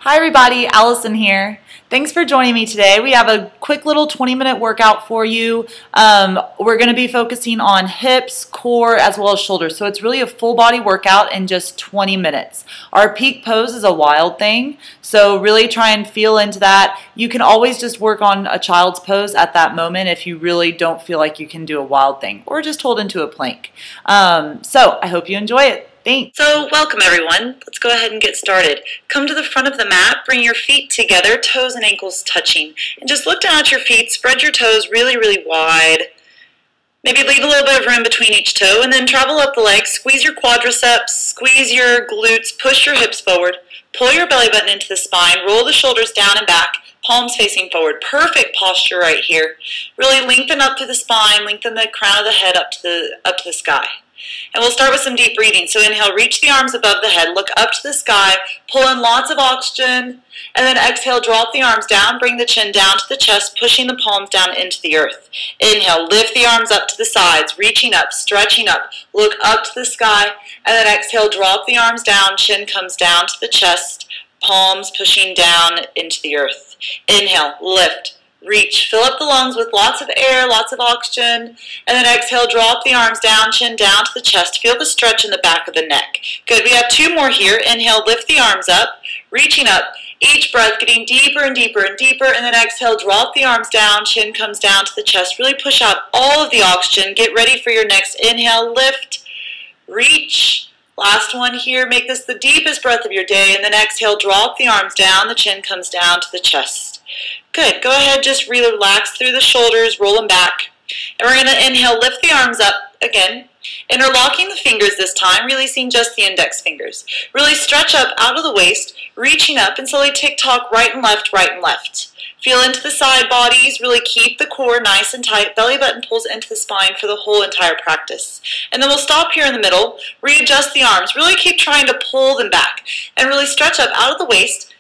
Hi everybody, Allison here. Thanks for joining me today. We have a quick little 20-minute workout for you. We're going to be focusing on hips, core, as well as shoulders. So it's really a full body workout in just 20 minutes. Our peak pose is a wild thing, so really try and feel into that. You can always just work on a child's pose at that moment if you really don't feel like you can do a wild thing, or just hold into a plank. So I hope you enjoy it. Thanks. So welcome everyone. Let's go ahead and get started. Come to the front of the mat, bring your feet together, toes and ankles touching. And just look down at your feet, spread your toes really, really wide. Maybe leave a little bit of room between each toe and then travel up the legs. Squeeze your quadriceps, squeeze your glutes, push your hips forward. Pull your belly button into the spine, roll the shoulders down and back, palms facing forward. Perfect posture right here. Really lengthen up through the spine, lengthen the crown of the head up to the sky. And we'll start with some deep breathing. So inhale, reach the arms above the head, look up to the sky, pull in lots of oxygen, and then exhale, drop the arms down, bring the chin down to the chest, pushing the palms down into the earth. Inhale, lift the arms up to the sides, reaching up, stretching up, look up to the sky, and then exhale, drop the arms down, chin comes down to the chest, palms pushing down into the earth. Inhale, lift. Reach, fill up the lungs with lots of air, lots of oxygen, and then exhale, drop the arms down, chin down to the chest. Feel the stretch in the back of the neck. Good, we have two more here. Inhale, lift the arms up, reaching up. Each breath getting deeper and deeper and deeper, and then exhale, drop the arms down, chin comes down to the chest. Really push out all of the oxygen. Get ready for your next inhale, lift, reach. Last one here, make this the deepest breath of your day, and then exhale, drop the arms down, the chin comes down to the chest. Good, go ahead, just relax through the shoulders, roll them back. And we're going to inhale, lift the arms up again, interlocking the fingers this time, releasing just the index fingers. Really stretch up out of the waist, reaching up, and slowly tick-tock right and left, right and left. Feel into the side bodies, really keep the core nice and tight. Belly button pulls into the spine for the whole entire practice. And then we'll stop here in the middle, readjust the arms, really keep trying to pull them back, and really stretch up out of the waist.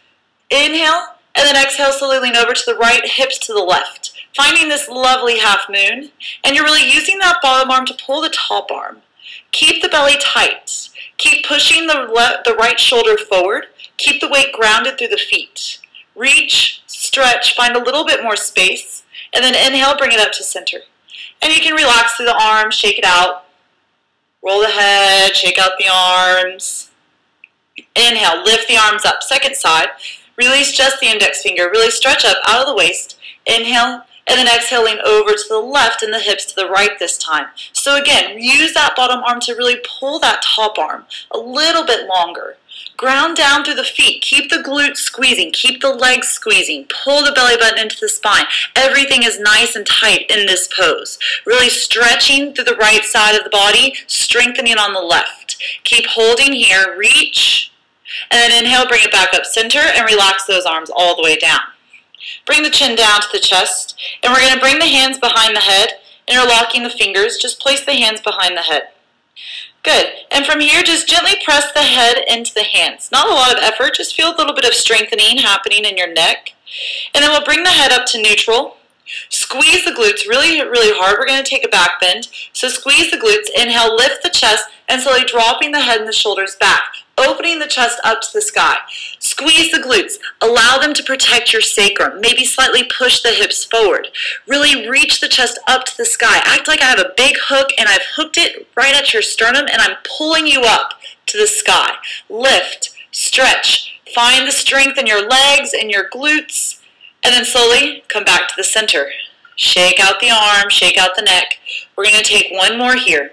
Inhale, and then exhale, slowly lean over to the right, hips to the left. Finding this lovely half moon, and you're really using that bottom arm to pull the top arm. Keep the belly tight. Keep pushing the right shoulder forward. Keep the weight grounded through the feet. Reach, stretch, find a little bit more space, and then inhale, bring it up to center. And you can relax through the arms, shake it out. Roll the head, shake out the arms. Inhale, lift the arms up, second side. Release just the index finger. Really stretch up out of the waist. Inhale, and then exhaling over to the left and the hips to the right this time. So again, use that bottom arm to really pull that top arm a little bit longer. Ground down through the feet. Keep the glutes squeezing. Keep the legs squeezing. Pull the belly button into the spine. Everything is nice and tight in this pose. Really stretching through the right side of the body, strengthening on the left. Keep holding here. Reach. And then inhale, bring it back up center, and relax those arms all the way down. Bring the chin down to the chest, and we're going to bring the hands behind the head, interlocking the fingers. Just place the hands behind the head. Good. And from here, just gently press the head into the hands. Not a lot of effort, just feel a little bit of strengthening happening in your neck. And then we'll bring the head up to neutral. Squeeze the glutes really, really hard. We're going to take a back bend. So squeeze the glutes. Inhale, lift the chest, and slowly dropping the head and the shoulders back. Opening the chest up to the sky. Squeeze the glutes. Allow them to protect your sacrum. Maybe slightly push the hips forward. Really reach the chest up to the sky. Act like I have a big hook and I've hooked it right at your sternum and I'm pulling you up to the sky. Lift, stretch. Find the strength in your legs and your glutes. And then slowly come back to the center. Shake out the arm, shake out the neck. We're going to take one more here.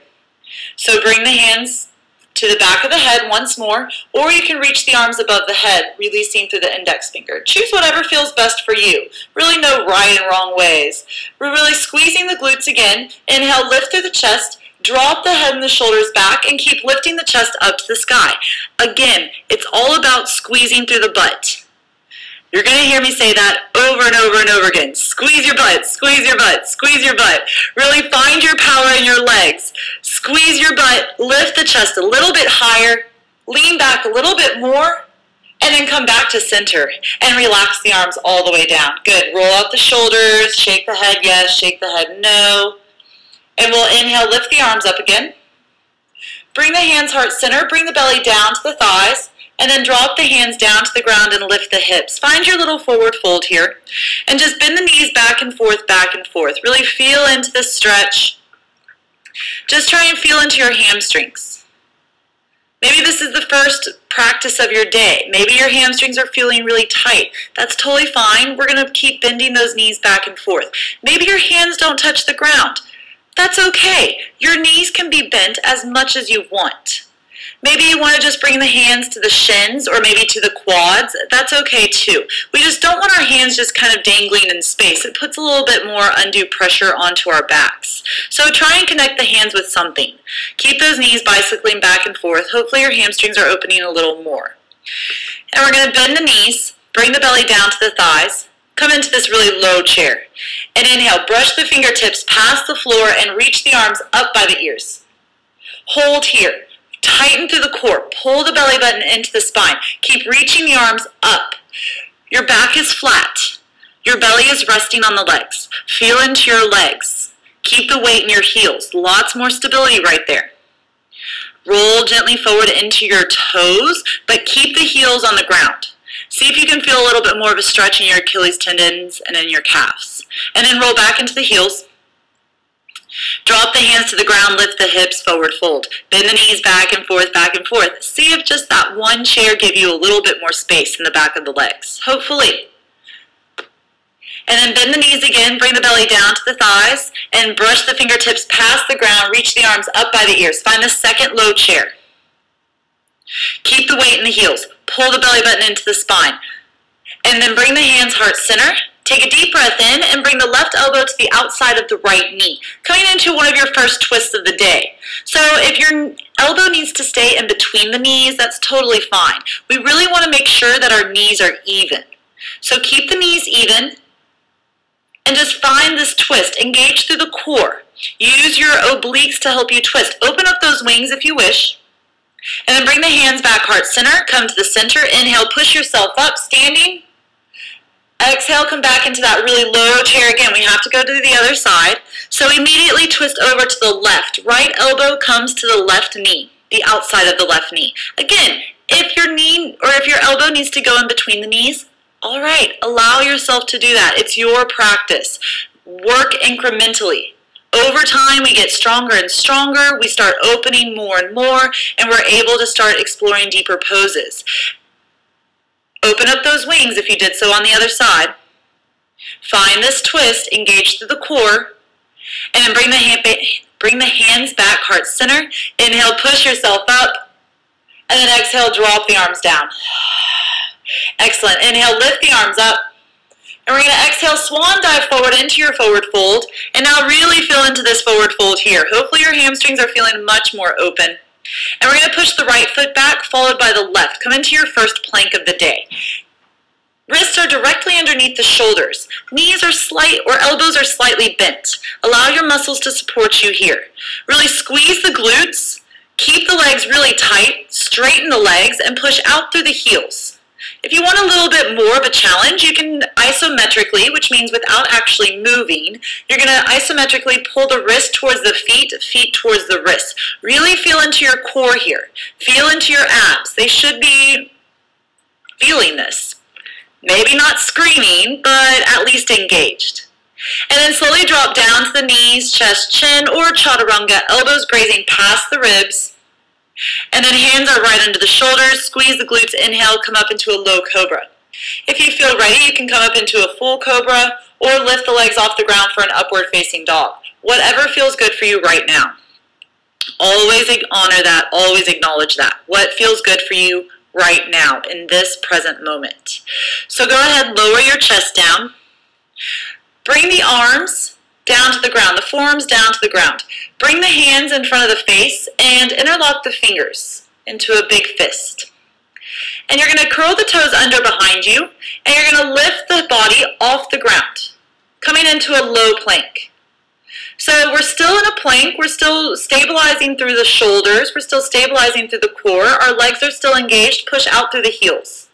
So bring the hands to the back of the head once more, or you can reach the arms above the head, releasing through the index finger. Choose whatever feels best for you. Really no right and wrong ways. We're really squeezing the glutes again. Inhale, lift through the chest, drop the head and the shoulders back, and keep lifting the chest up to the sky. Again, it's all about squeezing through the butt. You're going to hear me say that over and over and over again. Squeeze your butt, squeeze your butt, squeeze your butt. Really find your power in your legs. Squeeze your butt, lift the chest a little bit higher, lean back a little bit more, and then come back to center and relax the arms all the way down. Good. Roll out the shoulders, shake the head yes, shake the head no. And we'll inhale, lift the arms up again. Bring the hands heart center, bring the belly down to the thighs. And then drop the hands down to the ground and lift the hips. Find your little forward fold here. And just bend the knees back and forth, back and forth. Really feel into this stretch. Just try and feel into your hamstrings. Maybe this is the first practice of your day. Maybe your hamstrings are feeling really tight. That's totally fine. We're going to keep bending those knees back and forth. Maybe your hands don't touch the ground. That's okay. Your knees can be bent as much as you want. Maybe you want to just bring the hands to the shins or maybe to the quads. That's okay too. We just don't want our hands just kind of dangling in space. It puts a little bit more undue pressure onto our backs. So try and connect the hands with something. Keep those knees bicycling back and forth. Hopefully your hamstrings are opening a little more. And we're going to bend the knees, bring the belly down to the thighs, come into this really low chair. And inhale, brush the fingertips past the floor and reach the arms up by the ears. Hold here. Tighten through the core. Pull the belly button into the spine. Keep reaching the arms up. Your back is flat. Your belly is resting on the legs. Feel into your legs. Keep the weight in your heels. Lots more stability right there. Roll gently forward into your toes, but keep the heels on the ground. See if you can feel a little bit more of a stretch in your Achilles tendons and in your calves. And then roll back into the heels. Drop the hands to the ground, lift the hips, forward fold. Bend the knees back and forth, back and forth. See if just that one chair gave you a little bit more space in the back of the legs. Hopefully. And then bend the knees again, bring the belly down to the thighs, and brush the fingertips past the ground, reach the arms up by the ears. Find the second low chair. Keep the weight in the heels. Pull the belly button into the spine. And then bring the hands heart center. Take a deep breath in and bring the left elbow to the outside of the right knee, coming into one of your first twists of the day. So if your elbow needs to stay in between the knees, that's totally fine. We really want to make sure that our knees are even. So keep the knees even and just find this twist. Engage through the core. Use your obliques to help you twist. Open up those wings if you wish. And then bring the hands back, heart center. Come to the center. Inhale, push yourself up, standing. Exhale, come back into that really low chair again. We have to go to the other side. So immediately twist over to the left. Right elbow comes to the left knee, the outside of the left knee. Again, if your knee or if your elbow needs to go in between the knees, all right, allow yourself to do that. It's your practice. Work incrementally. Over time, we get stronger and stronger. We start opening more and more, and we're able to start exploring deeper poses. Open up those wings if you did so on the other side. Find this twist, engage through the core, and then bring the hands back, heart center. Inhale, push yourself up, and then exhale, drop the arms down. Excellent. Inhale, lift the arms up, and we're going to exhale, swan dive forward into your forward fold, and now really feel into this forward fold here. Hopefully your hamstrings are feeling much more open. And we're going to push the right foot back, followed by the left. Come into your first plank of the day. Wrists are directly underneath the shoulders. Knees are elbows are slightly bent. Allow your muscles to support you here. Really squeeze the glutes. Keep the legs really tight. Straighten the legs and push out through the heels. If you want a little bit more of a challenge, you can isometrically, which means without actually moving, you're going to isometrically pull the wrist towards the feet, feet towards the wrist. Really feel into your core here. Feel into your abs. They should be feeling this. Maybe not screaming, but at least engaged. And then slowly drop down to the knees, chest, chin, or chaturanga, elbows grazing past the ribs. And then hands are right under the shoulders. Squeeze the glutes. Inhale, come up into a low cobra. If you feel ready, you can come up into a full cobra or lift the legs off the ground for an upward facing dog. Whatever feels good for you right now. Always honor that. Always acknowledge that. What feels good for you right now in this present moment. So go ahead, lower your chest down. Bring the arms down to the ground, the forearms down to the ground. Bring the hands in front of the face and interlock the fingers into a big fist. And you're going to curl the toes under behind you, and you're going to lift the body off the ground, coming into a low plank. So we're still in a plank, we're still stabilizing through the shoulders, we're still stabilizing through the core, our legs are still engaged, push out through the heels,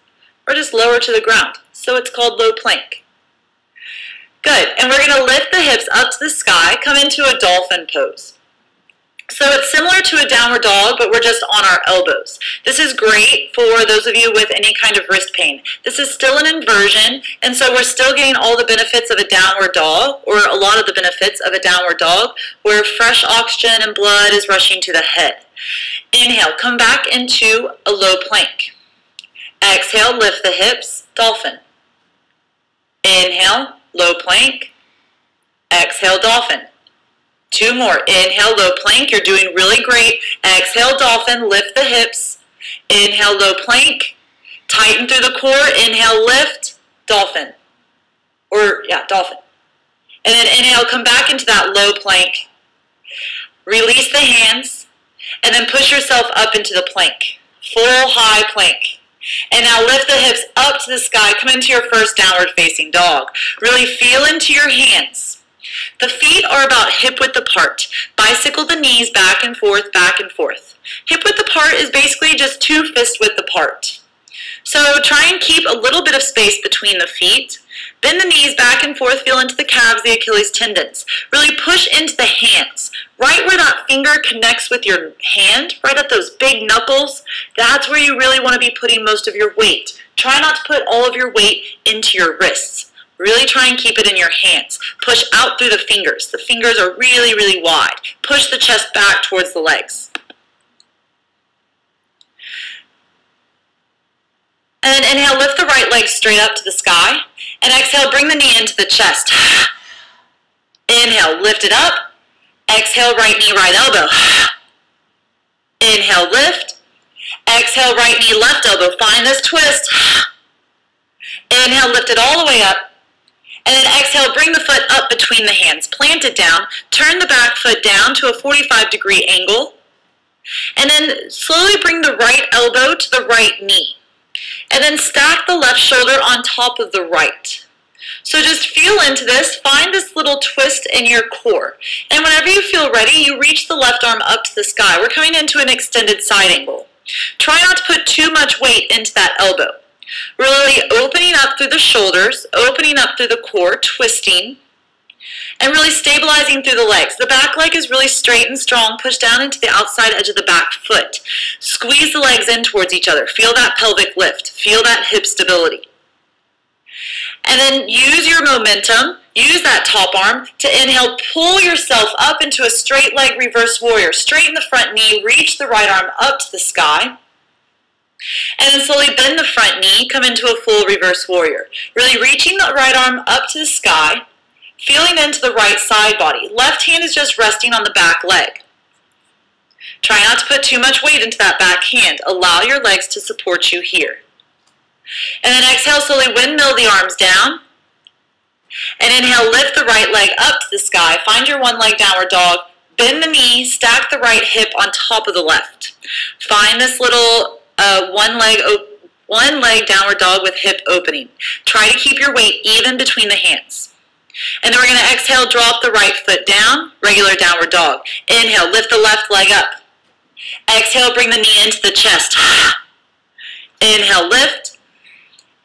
or just lower to the ground. So it's called low plank. Good, and we're going to lift the hips up to the sky, come into a dolphin pose. So it's similar to a downward dog, but we're just on our elbows. This is great for those of you with any kind of wrist pain. This is still an inversion, and so we're still getting all the benefits of a downward dog, or a lot of the benefits of a downward dog, where fresh oxygen and blood is rushing to the head. Inhale, come back into a low plank. Exhale, lift the hips, dolphin. Inhale, low plank. Exhale, dolphin. 2 more. Inhale, low plank. You're doing really great. Exhale, dolphin. Lift the hips. Inhale, low plank. Tighten through the core. Inhale, lift. Dolphin. Dolphin. And then inhale, come back into that low plank. Release the hands. And then push yourself up into the plank. Full high plank. And now lift the hips up to the sky. Come into your first downward facing dog. Really feel into your hands. The feet are about hip width apart. Bicycle the knees back and forth, back and forth. Hip width apart is basically just 2 fist width apart. So try and keep a little bit of space between the feet. Bend the knees back and forth, feel into the calves, the Achilles tendons. Really push into the hands. Right where that finger connects with your hand, right at those big knuckles, that's where you really want to be putting most of your weight. Try not to put all of your weight into your wrists. Really try and keep it in your hands. Push out through the fingers. The fingers are really, really wide. Push the chest back towards the legs. And then inhale, lift the right leg straight up to the sky. And exhale, bring the knee into the chest. Inhale, lift it up. Exhale, right knee, right elbow. Inhale, lift. Exhale, right knee, left elbow. Find this twist. Inhale, lift it all the way up. And then exhale, bring the foot up between the hands. Plant it down. Turn the back foot down to a 45-degree angle. And then slowly bring the right elbow to the right knee. And then stack the left shoulder on top of the right. So just feel into this. Find this little twist in your core. And whenever you feel ready, you reach the left arm up to the sky. We're coming into an extended side angle. Try not to put too much weight into that elbow. Really opening up through the shoulders, opening up through the core, twisting, and really stabilizing through the legs. The back leg is really straight and strong. Push down into the outside edge of the back foot. Squeeze the legs in towards each other. Feel that pelvic lift. Feel that hip stability. And then use your momentum, use that top arm to inhale, pull yourself up into a straight leg reverse warrior. Straighten the front knee, reach the right arm up to the sky. And then slowly bend the front knee, come into a full reverse warrior. Really reaching the right arm up to the sky, feeling into the right side body. Left hand is just resting on the back leg. Try not to put too much weight into that back hand. Allow your legs to support you here. And then exhale, slowly windmill the arms down. And inhale, lift the right leg up to the sky. Find your one leg downward dog. Bend the knee, stack the right hip on top of the left. Find this little one leg downward dog with hip opening. Try to keep your weight even between the hands. And then we're going to exhale, drop the right foot down, regular downward dog. Inhale, lift the left leg up. Exhale, bring the knee into the chest. Inhale, lift.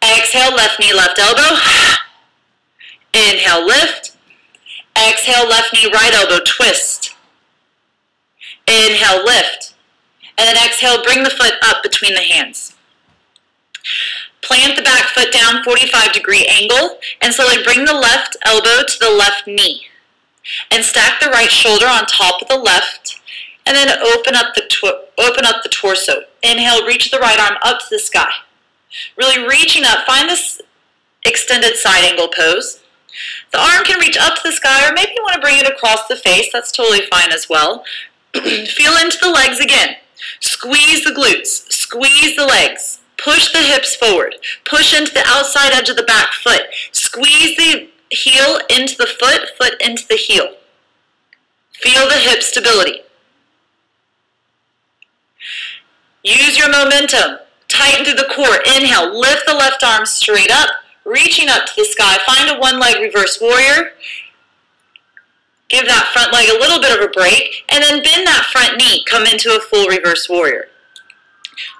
Exhale, left knee, left elbow. Inhale, lift. Exhale, left knee, right elbow, twist. Inhale, lift. And then exhale, bring the foot up between the hands. Plant the back foot down, 45-degree angle, and slowly bring the left elbow to the left knee. And stack the right shoulder on top of the left, and then open up the torso. Inhale, reach the right arm up to the sky. Really reaching up, find this extended side angle pose. The arm can reach up to the sky, or maybe you want to bring it across the face. That's totally fine as well. Feel into the legs again. Squeeze the glutes, squeeze the legs, push the hips forward, push into the outside edge of the back foot, squeeze the heel into the foot, foot into the heel. Feel the hip stability. Use your momentum, tighten through the core. Inhale, lift the left arm straight up, reaching up to the sky. Find a one leg reverse warrior. Give that front leg a little bit of a break, and then bend that front knee. Come into a full reverse warrior.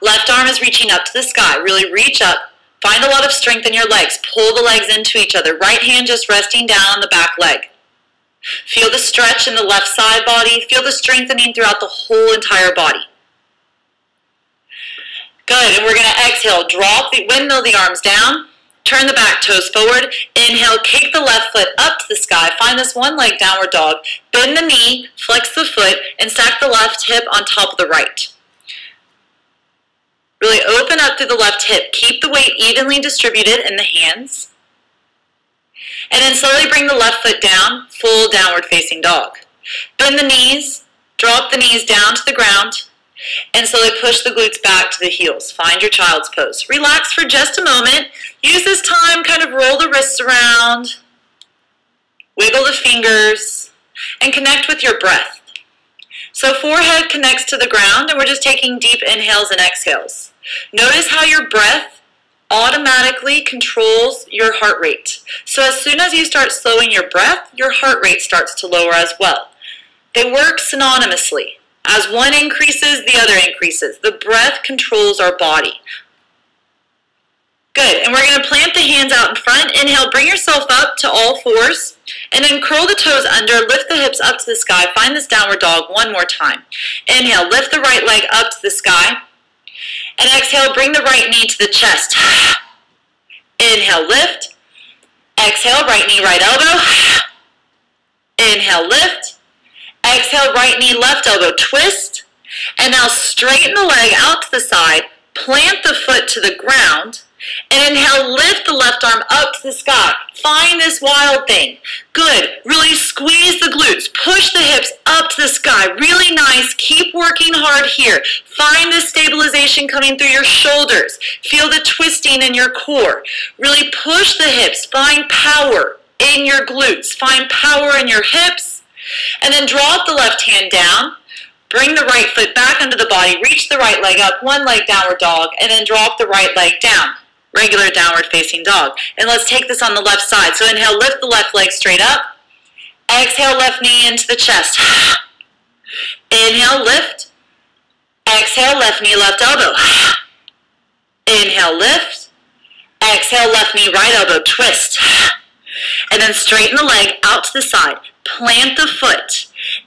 Left arm is reaching up to the sky. Really reach up. Find a lot of strength in your legs. Pull the legs into each other. Right hand just resting down on the back leg. Feel the stretch in the left side body. Feel the strengthening throughout the whole entire body. Good, and we're going to exhale. Windmill the arms down. Turn the back toes forward. Inhale, kick the left foot up to the sky. Find this one leg downward dog. Bend the knee, flex the foot, and stack the left hip on top of the right. Really open up through the left hip. Keep the weight evenly distributed in the hands. And then slowly bring the left foot down, full downward facing dog. Bend the knees, drop the knees down to the ground, and slowly push the glutes back to the heels. Find your child's pose. Relax for just a moment. Use this time, kind of roll the wrists around, wiggle the fingers, and connect with your breath. So forehead connects to the ground, and we're just taking deep inhales and exhales. Notice how your breath automatically controls your heart rate. So as soon as you start slowing your breath, your heart rate starts to lower as well. They work synonymously. As one increases, the other increases. The breath controls our body. Good, and we're going to plant the hands out in front. Inhale, bring yourself up to all fours, and then curl the toes under, lift the hips up to the sky. Find this downward dog one more time. Inhale, lift the right leg up to the sky, and exhale, bring the right knee to the chest. Inhale, lift. Exhale, right knee, right elbow. Inhale, lift. Exhale, right knee, left elbow, twist. And now straighten the leg out to the side, plant the foot to the ground, and inhale, lift the left arm up to the sky. Find this wild thing. Good. Really squeeze the glutes. Push the hips up to the sky. Really nice. Keep working hard here. Find this stabilization coming through your shoulders. Feel the twisting in your core. Really push the hips. Find power in your glutes. Find power in your hips. And then drop the left hand down. Bring the right foot back under the body. Reach the right leg up. One leg downward dog. And then drop the right leg down. Regular downward facing dog. And let's take this on the left side. So inhale, lift the left leg straight up. Exhale, left knee into the chest. Inhale, lift. Exhale, left knee, left elbow. Inhale, lift. Exhale, left knee, right elbow, twist. And then straighten the leg out to the side. Plant the foot.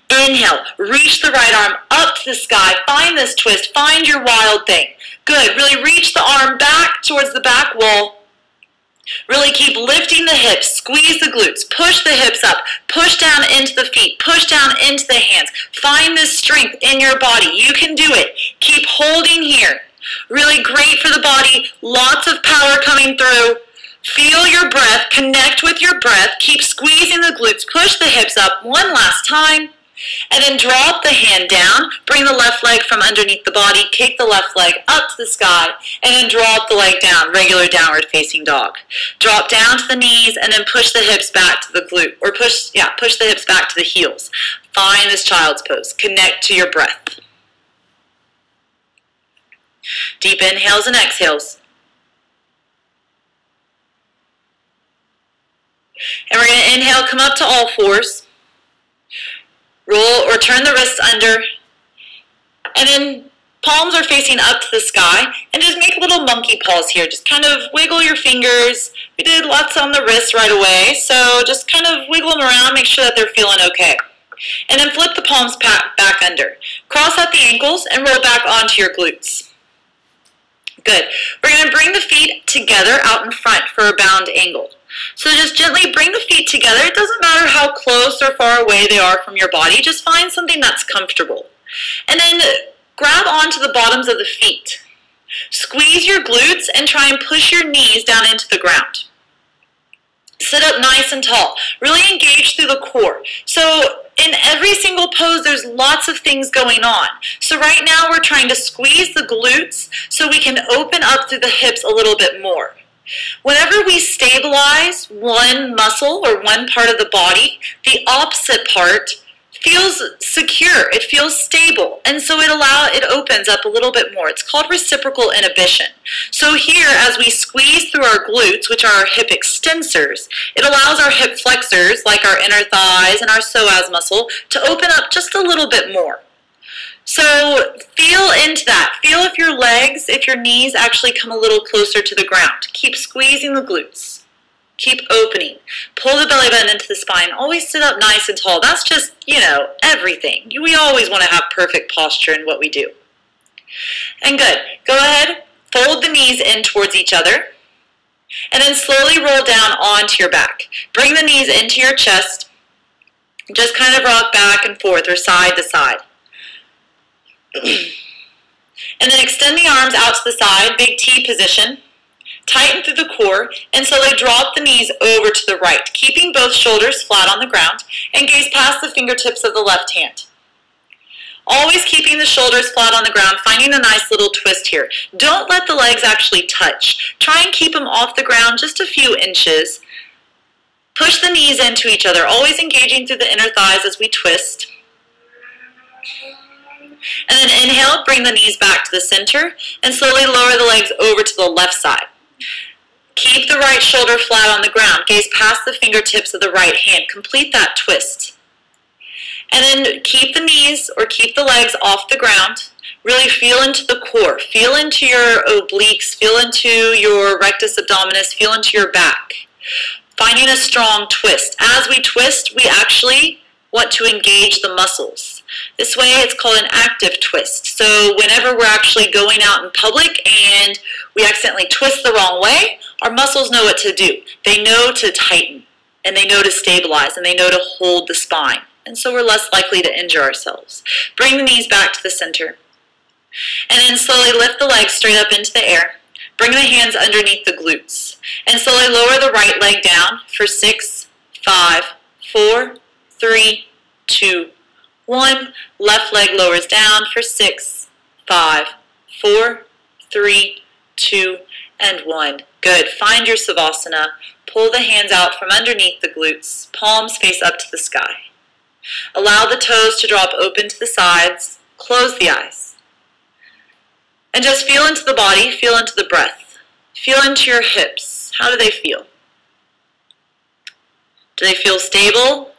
Inhale, reach the right arm up to the sky. Find this twist. Find your wild thing. Good. Really reach the arm back towards the back wall. Really keep lifting the hips. Squeeze the glutes. Push the hips up. Push down into the feet. Push down into the hands. Find this strength in your body. You can do it. Keep holding here. Really great for the body. Lots of power coming through. Feel your breath. Connect with your breath. Keep squeezing the glutes. Push the hips up one last time. And then drop the hand down. Bring the left leg from underneath the body. Kick the left leg up to the sky. And then drop the leg down. Regular downward facing dog. Drop down to the knees and then push the hips back to the glute. Or push the hips back to the heels. Find this child's pose. Connect to your breath. Deep inhales and exhales. And we're going to inhale, come up to all fours. Roll or turn the wrists under. And then palms are facing up to the sky. And just make little monkey paws here. Just kind of wiggle your fingers. We did lots on the wrists right away. So just kind of wiggle them around. Make sure that they're feeling okay. And then flip the palms back under. Cross out the ankles and roll back onto your glutes. Good. We're going to bring the feet together out in front for a bound angle. So just gently bring the feet together. It doesn't matter how close or far away they are from your body. Just find something that's comfortable. And then grab onto the bottoms of the feet. Squeeze your glutes and try and push your knees down into the ground. Sit up nice and tall. Really engage through the core. So in every single pose, there's lots of things going on. So right now we're trying to squeeze the glutes so we can open up through the hips a little bit more. Whenever we stabilize one muscle or one part of the body, the opposite part feels secure, it feels stable, and so it opens up a little bit more. It's called reciprocal inhibition. So here, as we squeeze through our glutes, which are our hip extensors, it allows our hip flexors, like our inner thighs and our psoas muscle, to open up just a little bit more. So feel into that. Feel if your knees actually come a little closer to the ground. Keep squeezing the glutes. Keep opening. Pull the belly button into the spine. Always sit up nice and tall. That's just, everything. We always want to have perfect posture in what we do. And good. Go ahead, fold the knees in towards each other, and then slowly roll down onto your back. Bring the knees into your chest. Just kind of rock back and forth or side to side. And then extend the arms out to the side, big T position. Tighten through the core, and slowly drop the knees over to the right, keeping both shoulders flat on the ground, and gaze past the fingertips of the left hand. Always keeping the shoulders flat on the ground, finding a nice little twist here. Don't let the legs actually touch. Try and keep them off the ground just a few inches. Push the knees into each other, always engaging through the inner thighs as we twist. And then inhale, bring the knees back to the center, and slowly lower the legs over to the left side. Keep the right shoulder flat on the ground. Gaze past the fingertips of the right hand. Complete that twist. And then keep the knees or keep the legs off the ground. Really feel into the core. Feel into your obliques. Feel into your rectus abdominis. Feel into your back. Finding a strong twist. As we twist, we actually want to engage the muscles. This way it's called an active twist. So whenever we're actually going out in public and we accidentally twist the wrong way, our muscles know what to do. They know to tighten, and they know to stabilize, and they know to hold the spine. And so we're less likely to injure ourselves. Bring the knees back to the center. And then slowly lift the legs straight up into the air. Bring the hands underneath the glutes. And slowly lower the right leg down for 6, 5, 4, 3, 2, 1. Left leg lowers down for 6, 5, 4, 3, 2, and 1. Good. Find your Savasana. Pull the hands out from underneath the glutes. Palms face up to the sky. Allow the toes to drop open to the sides. Close the eyes. And just feel into the body. Feel into the breath. Feel into your hips. How do they feel? Do they feel stable?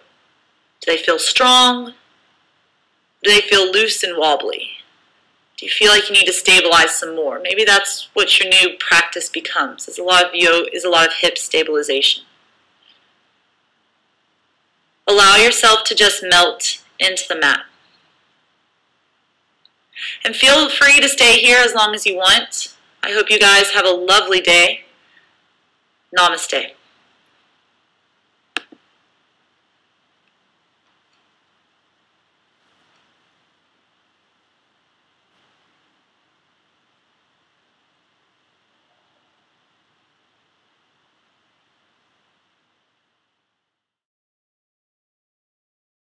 Do they feel strong? Do they feel loose and wobbly? Do you feel like you need to stabilize some more? Maybe that's what your new practice becomes, is a lot of hip stabilization. Allow yourself to just melt into the mat. And feel free to stay here as long as you want. I hope you guys have a lovely day. Namaste.